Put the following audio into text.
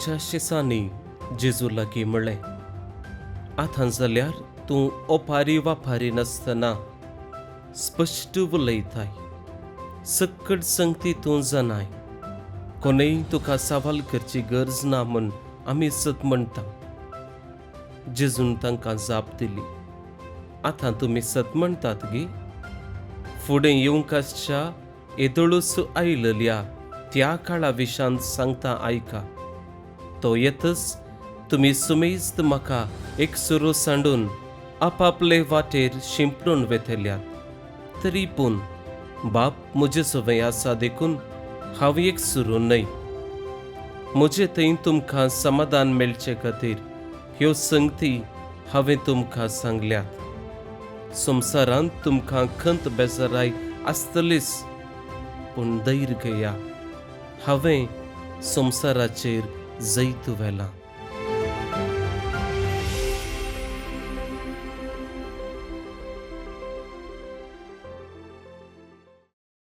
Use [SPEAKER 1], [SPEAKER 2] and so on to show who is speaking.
[SPEAKER 1] तुज्या शिसांनी जेजू लागीं म्हणलें, आतां जाल्यार तूं ओपारी वापारी नासतना स्पश्ट उलयताय, सक्कड संगती तूं जाणाय, कोणेय तुका सवाल करची गरज ना म्हूण आमी सत म्हणटा. जेजून तांकां जाप दिली, आतां तुमी सत म्हणटात गे? फुडें येवंक आसच्या येदोळूस आयिल्ल्या त्या काळा विशांत सांगता आयका. तो येतच तुमी सुमेस्त म्हाका एक सुरो सांडून आपापले वाटेर शिंपडून वेतल्यात. तरी पूण बाप म्हजे सोबे आसा देखून हांव एक सुरो न्हय. म्हजे थंय तुमकां समाधान मेळचे खातीर ह्यो संगती हांवें तुमकां सांगल्यात. संवसारांत तुमकां खंत बेजाराय आसतलीच, पूण धैर्य घेया, हांवें संवसाराचेर जैत व्हेलां.